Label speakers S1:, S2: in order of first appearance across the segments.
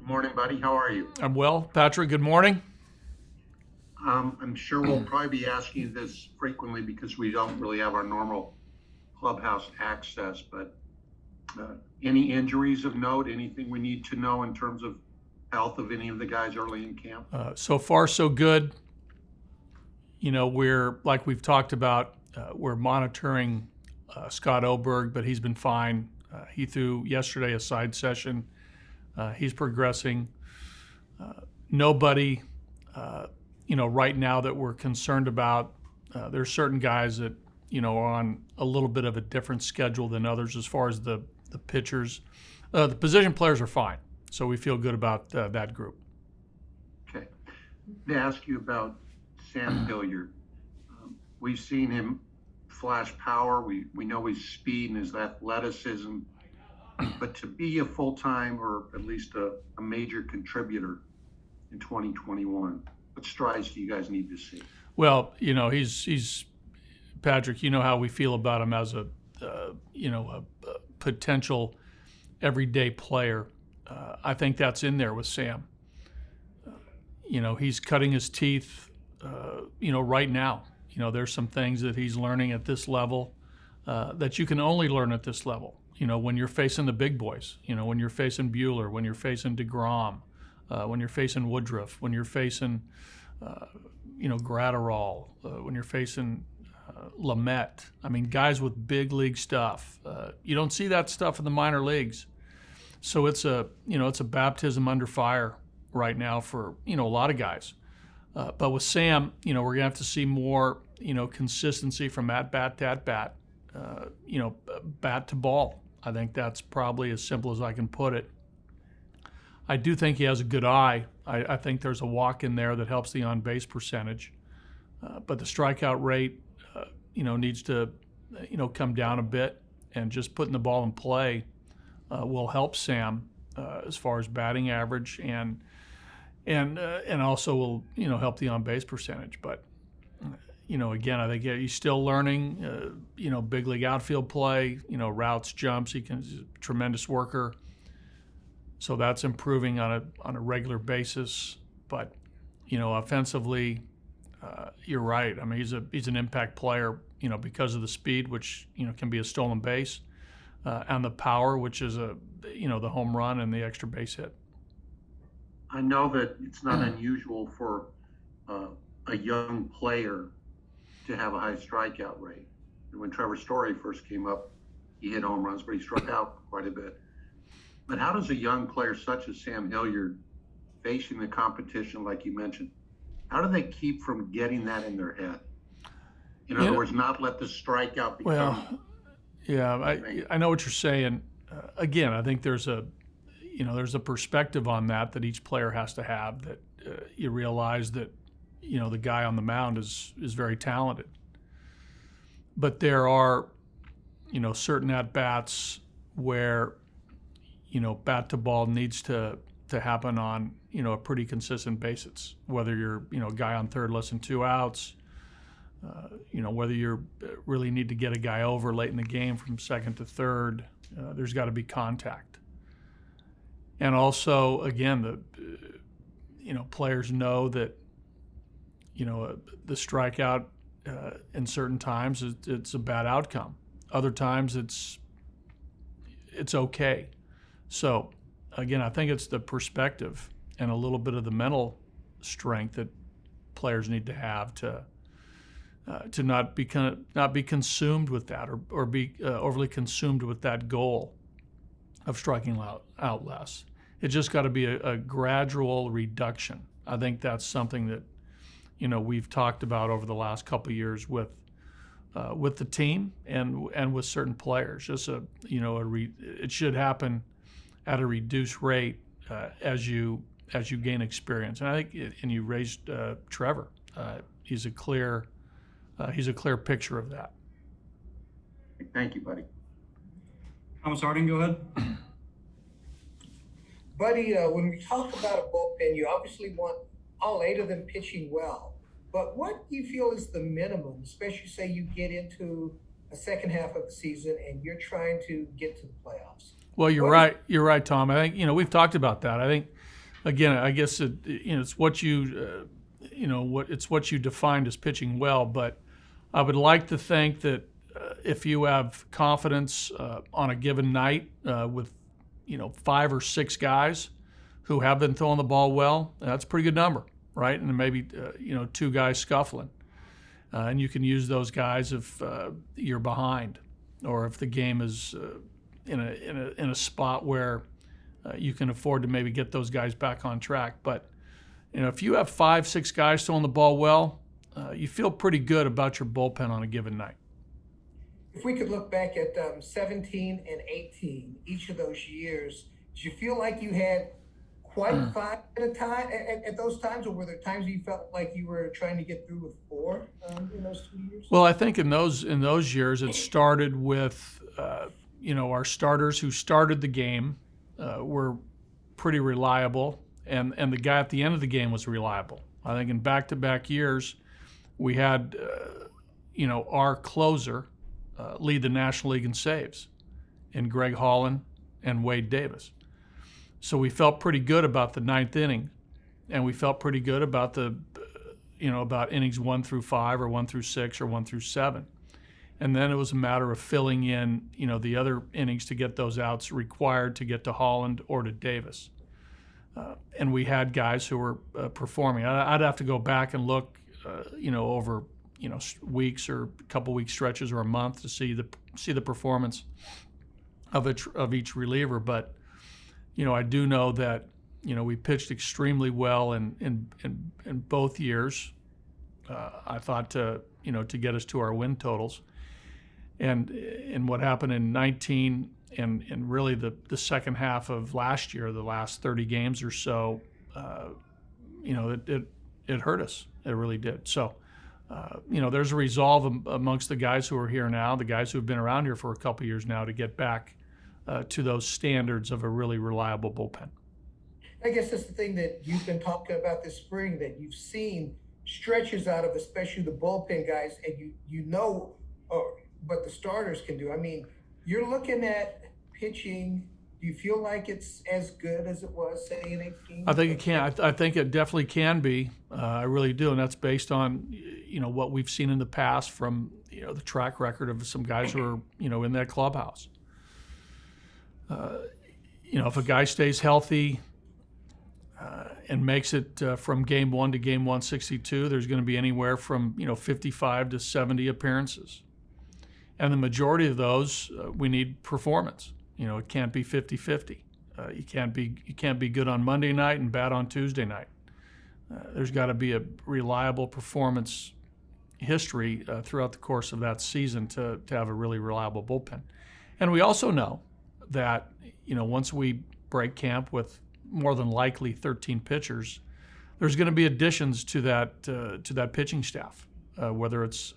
S1: Good morning, buddy. How are you?
S2: I'm well. Patrick, good morning.
S1: I'm sure we'll probably be asking you this frequently because we don't really have our normal clubhouse access, but any injuries of note, anything we need to know in terms of health of any of the guys early in camp?
S2: So far, so good. We're, like we've talked about, we're monitoring Scott Oberg, but he's been fine. He threw yesterday a side session. He's progressing. Nobody, right now that we're concerned about. There's certain guys that, are on a little bit of a different schedule than others as far as the pitchers. The position players are fine, so we feel good about that group.
S1: Okay. To ask you about Sam Hilliard, we've seen him flash power. We know his speed and his athleticism, but to be a full-time or at least a major contributor in 2021, what strides do you guys need to see?
S2: Well, he's Patrick. You know how we feel about him as a potential everyday player. I think that's in there with Sam. He's cutting his teeth. Right now. There's some things that he's learning at this level that you can only learn at this level. When you're facing the big boys. When you're facing Buehler, when you're facing DeGrom, when you're facing Woodruff, when you're facing Gratterall, when you're facing Lamet. I mean, guys with big league stuff. You don't see that stuff in the minor leagues. So it's a baptism under fire right now for a lot of guys. But with Sam, we're gonna have to see more consistency from at bat to at bat, bat to ball. I think that's probably as simple as I can put it. I do think he has a good eye. I think there's a walk in there that helps the on-base percentage. But the strikeout rate, needs to, come down a bit, and just putting the ball in play will help Sam as far as batting average and also will help the on-base percentage. But again, I think he's still learning. Big league outfield play. Routes, jumps. He's a tremendous worker. So that's improving on a regular basis. But offensively, you're right. I mean, he's an impact player. Because of the speed, which can be a stolen base, and the power, which is the home run and the extra base hit.
S1: I know that it's not unusual for a young player to have a high strikeout rate. And when Trevor Story first came up, he hit home runs, but he struck out quite a bit. But how does a young player such as Sam Hilliard, facing the competition like you mentioned, how do they keep from getting that in their head? In other words, not let the strikeout become.
S2: Well, yeah, I know what you're saying. Again, I think there's a perspective on that each player has to have, that you realize that the guy on the mound is very talented, but there are certain at bats where bat to ball needs to happen on a pretty consistent basis, whether you're a guy on third less than 2 outs, whether you really need to get a guy over late in the game from second to third. There's got to be contact. And also, again, players know that, the strikeout in certain times it's a bad outcome. Other times it's okay. So, again, I think it's the perspective and a little bit of the mental strength that players need to have to not be consumed with that, or be overly consumed with that goal of striking out less. It's just got to be a gradual reduction. I think that's something that we've talked about over the last couple of years with the team and with certain players. Just it should happen at a reduced rate as you gain experience. And I think and you raised Trevor. He's a clear picture of that.
S1: Thank you, buddy.
S3: Thomas Harding, go ahead.
S4: Buddy, when we talk about a bullpen, you obviously want all 8 of them pitching well. But what do you feel is the minimum, especially say you get into a second half of the season and you're trying to get to the playoffs?
S2: Well, you're right. You're right, Tom. I think we've talked about that. I think again, I guess it's what it's what you defined as pitching well. But I would like to think that if you have confidence on a given night with 5 or 6 guys who have been throwing the ball well, that's a pretty good number, right? And maybe 2 guys scuffling, and you can use those guys if you're behind, or if the game is in a spot where you can afford to maybe get those guys back on track. But if you have 5, 6 guys throwing the ball well, you feel pretty good about your bullpen on a given night.
S4: If we could look back at 17 and 18, each of those years, did you feel like you had quite 5 at a time at those times, or were there times you felt like you were trying to get through with 4 in those 2 years?
S2: Well, I think in those years, it started with our starters who started the game were pretty reliable, and the guy at the end of the game was reliable. I think in back-to-back years, we had our closer lead the National League in saves in Greg Holland and Wade Davis. So we felt pretty good about the 9th inning, and we felt pretty good about about innings 1 through 5 or 1 through 6 or 1 through 7. And then it was a matter of filling in, the other innings to get those outs required to get to Holland or to Davis. And we had guys who were performing. I'd have to go back and look, over weeks or a couple week stretches or a month to see the performance of each reliever. But I do know that we pitched extremely well in both years. I thought to get us to our win totals. And what happened in 19 and really the second half of last year, the last 30 games or so, it hurt us. It really did. So, there's a resolve amongst the guys who are here now, the guys who have been around here for a couple of years now, to get back to those standards of a really reliable bullpen.
S4: I guess that's the thing that you've been talking about this spring, that you've seen stretches out of, especially the bullpen guys, and what the starters can do. I mean, you're looking at pitching. Do you feel like it's as good as it was, say, in 18?
S2: I think it can. I think it definitely can be. I really do, and that's based on what we've seen in the past from the track record of some guys who are in that clubhouse. If a guy stays healthy and makes it from game 1 to game 162, there's going to be anywhere from 55 to 70 appearances. And the majority of those, we need performance. It can't be 50-50. You can't be good on Monday night and bad on Tuesday night. There's got to be a reliable performance history throughout the course of that season to have a really reliable bullpen. And we also know that once we break camp with more than likely 13 pitchers, there's going to be additions to that pitching staff. Whether it's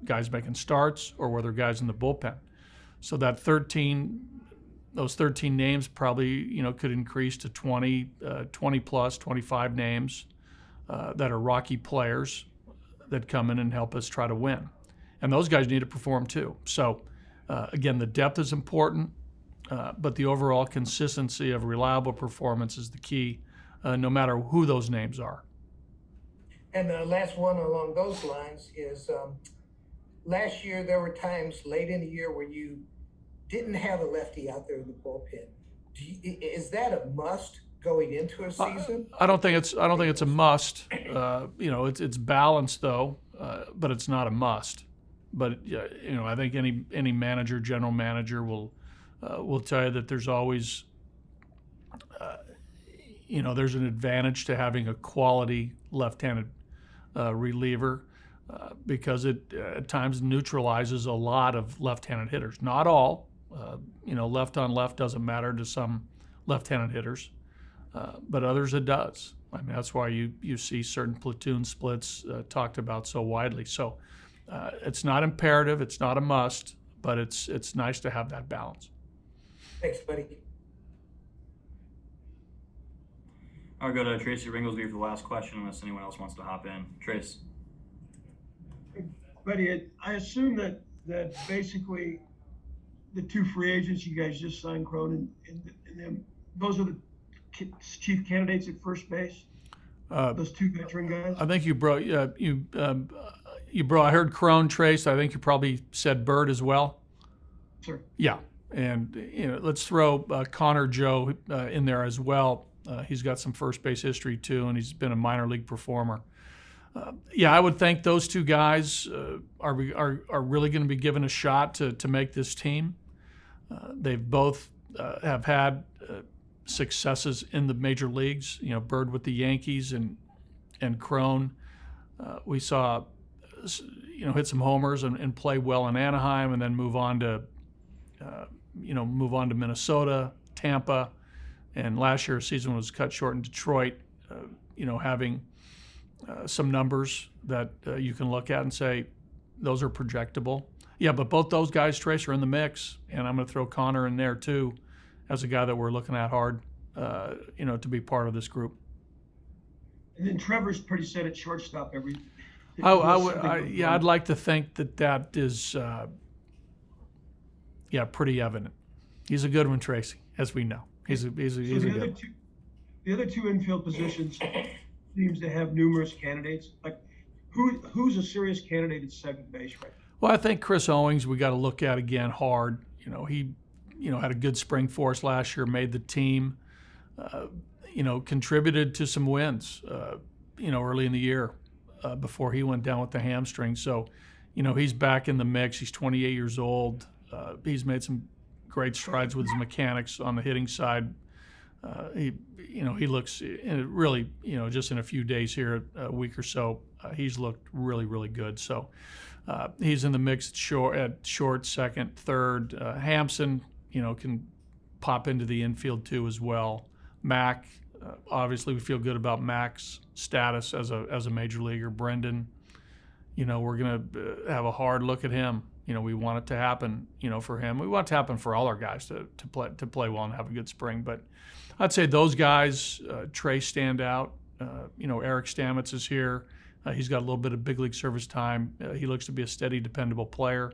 S2: guys making starts or whether guys in the bullpen. So those 13 names probably, could increase to 20 plus, 25 names that are Rocky players that come in and help us try to win. And those guys need to perform too. So again, the depth is important, but the overall consistency of reliable performance is the key, no matter who those names are.
S4: And the last one along those lines is last year there were times late in the year where you didn't have a lefty out there in the bullpen. Is that a must going into a season?
S2: I don't think it's a must. It's balanced though, but it's not a must. But I think any manager, general manager will tell you that there's always there's an advantage to having a quality left-handed reliever because it at times neutralizes a lot of left-handed hitters. Not all. Left on left doesn't matter to some left-handed hitters, but others it does. I mean, that's why you see certain platoon splits talked about so widely. So it's not imperative, it's not a must, but it's nice to have that balance.
S4: Thanks, buddy.
S3: I'll go to Tracy Ringlesby for the last question unless anyone else wants to hop in. Trace.
S5: Buddy, I assume that basically the 2 free agents you guys just signed, Cronin, and them, those are the chief candidates at first base? Those two veteran guys?
S2: I think you brought I heard Crone, Trace. I think you probably said Bird as well.
S5: Sir.
S2: Yeah, and let's throw Connor Joe in there as well. He's got some first base history too, and he's been a minor league performer. Yeah, I would think those two guys are really going to be given a shot to make this team. They've both have had successes in the major leagues. Bird with the Yankees and Crone. We saw hit some homers and play well in Anaheim, and then move on to Minnesota, Tampa, and last year's season was cut short in Detroit. Having some numbers that you can look at and say those are projectable. Yeah, but both those guys, Trace, are in the mix, and I'm going to throw Connor in there too, as a guy that we're looking at hard, to be part of this group.
S5: And then Trevor's pretty set at shortstop
S2: I'd like to think that is, pretty evident. He's a good one, Tracy, as we know. He's a good one.
S5: The other two infield positions seems to have numerous candidates. Like, who's a serious candidate at second base right now?
S2: Well, I think Chris Owings we got to look at again hard. He had a good spring for us last year, made the team, contributed to some wins, early in the year before he went down with the hamstring. So, he's back in the mix. He's 28 years old. He's made some great strides with his mechanics on the hitting side. He looks really, just in a few days here, a week or so, he's looked really, really good. So he's in the mix at short, second, third. Hampson, can pop into the infield too as well. Mac, obviously we feel good about Mac's status as a major leaguer. Brendan, we're going to have a hard look at him. We want it to happen, for him. We want it to happen for all our guys to play well and have a good spring. But I'd say those guys, Trey stand out. Eric Stamets is here. He's got a little bit of big league service time. He looks to be a steady, dependable player.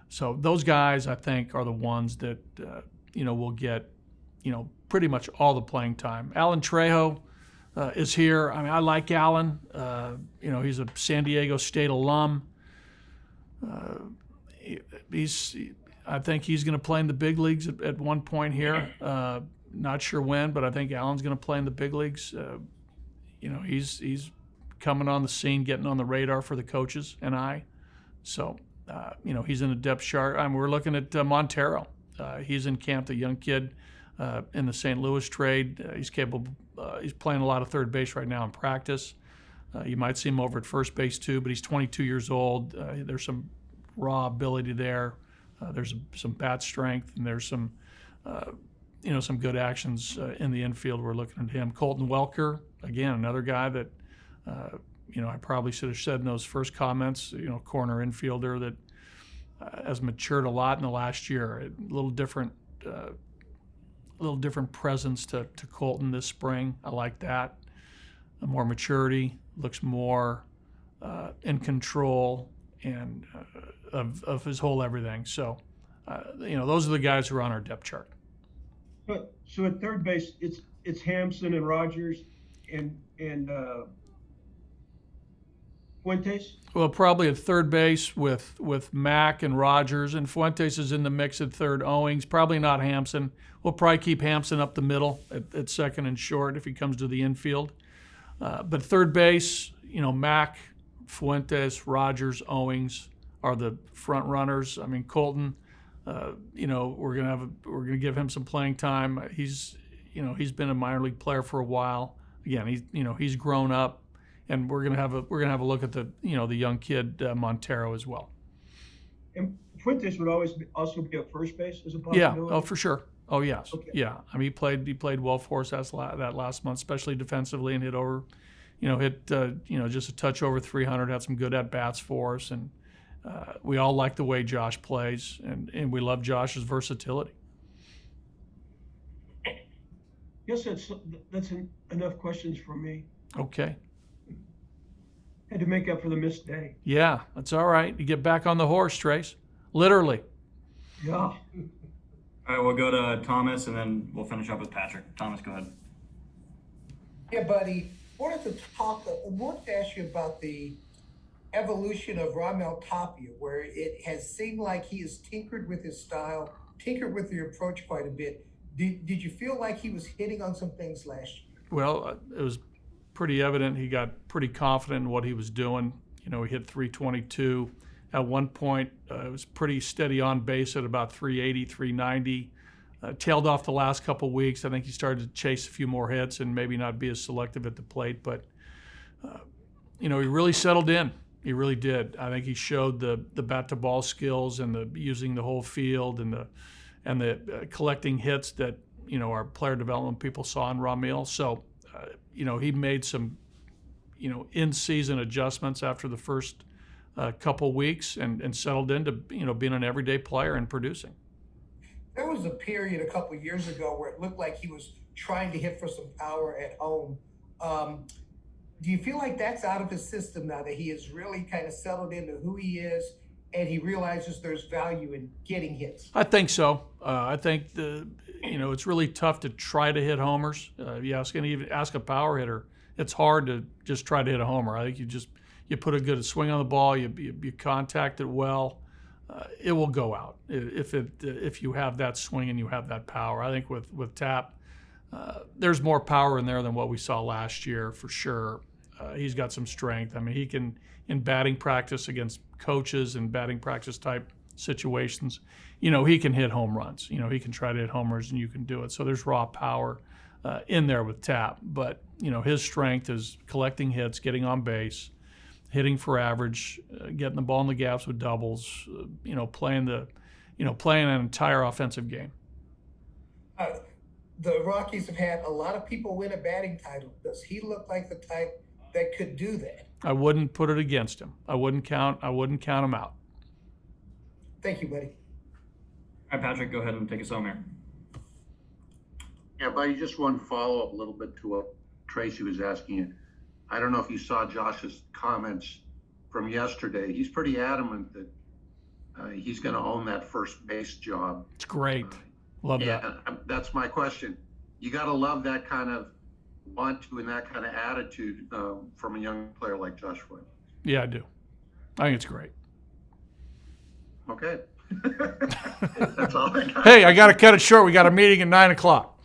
S2: So those guys, I think, are the ones that, will get, pretty much all the playing time. Alan Trejo is here. I mean, I like Alan. He's a San Diego State alum. I think he's going to play in the big leagues at one point here. Not sure when, but I think Alan's going to play in the big leagues. He's coming on the scene, getting on the radar for the coaches and I. So, he's in a depth chart. We're looking at Montero. He's in camp, the young kid in the St. Louis trade. He's capable. He's playing a lot of third base right now in practice. You might see him over at first base too, but he's 22 years old. There's some raw ability there. There's some bat strength, and there's some, some good actions in the infield. We're looking at him. Colton Welker, again, another guy that, I probably should have said in those first comments, corner infielder that has matured a lot in the last year. A little different presence to Colton this spring. I like that. More maturity, looks more in control and of his whole everything. So, those are the guys who are on our depth chart.
S5: But so at third base, it's Hampson and Rogers and Fuentes.
S2: Well, probably at third base with Mac and Rogers, and Fuentes is in the mix at third. Owings, probably not Hampson. We'll probably keep Hampson up the middle at second and short if he comes to the infield. But third base, Mac, Fuentes, Rogers, Owings are the front runners. I mean, Colton, we're gonna give him some playing time. He's been a minor league player for a while. Again, he's grown up, and we're gonna have a look at the the young kid Montero as well.
S5: And Fuentes would also be at first base as a possibility.
S2: Yeah. Oh, for sure. Oh, yes.
S5: Okay.
S2: Yeah. I mean, he played well for us that last month, especially defensively, and hit just a touch over 300. Had some good at bats for us, and we all like the way Josh plays, and we love Josh's versatility.
S5: Yes, that's enough questions for me.
S2: Okay.
S5: Had to make up for the missed day.
S2: Yeah, that's all right. You get back on the horse, Trace. Literally.
S5: Yeah.
S3: All right, we'll go to Thomas, and then we'll finish up with Patrick. Thomas, go ahead.
S4: Yeah, buddy. Wanted to ask you about the evolution of Ramel Tapia, where it has seemed like he has tinkered with his style, tinkered with the approach quite a bit. Did you feel like he was hitting on some things last year?
S2: Well, it was pretty evident he got pretty confident in what he was doing. You know, he hit 322. At one point, it was pretty steady on base at about 380, 390. Tailed off the last couple weeks. I think he started to chase a few more hits and maybe not be as selective at the plate. But, you know, he really settled in. He really did. I think he showed the bat to ball skills and the using the whole field and the collecting hits that, you know, our player development people saw in Ramil. So, you know, he made some, you know, in-season adjustments after the first couple weeks and settled into, you know, being an everyday player and producing.
S4: There was a period a couple years ago where it looked like he was trying to hit for some power at home. Do you feel like that's out of his system now that he has really kind of settled into who he is and he realizes there's value in getting hits?
S2: I think so. I think you know, it's really tough to try to hit homers. If you even ask a power hitter, it's hard to just try to hit a homer. I think you put a good swing on the ball, you contact it well, it will go out if you have that swing and you have that power. I think with Tap, there's more power in there than what we saw last year for sure. He's got some strength. I mean, he can, in batting practice against coaches and batting practice type situations, you know, he can hit home runs. You know, he can try to hit homers and you can do it. So there's raw power in there with Tap. But, you know, his strength is collecting hits, getting on base, hitting for average, getting the ball in the gaps with doubles, you know, playing an entire offensive game.
S4: The Rockies have had a lot of people win a batting title. Does he look like the type that could do that?
S2: I wouldn't put it against him. I wouldn't count him out.
S4: Thank you, buddy.
S3: All right, Patrick, go ahead and take us home here.
S1: Yeah, buddy, just one follow-up a little bit to what Tracy was asking you. I don't know if you saw Josh's comments from yesterday. He's pretty adamant that he's going to own that first base job.
S2: It's great. Love that.
S1: That's my question. You got to love that kind of want to and that kind of attitude from a young player like Josh Floyd.
S2: Yeah, I do. I think it's great.
S1: Okay. That's all I got.
S2: Hey, I got to cut it short. We got a meeting at 9:00.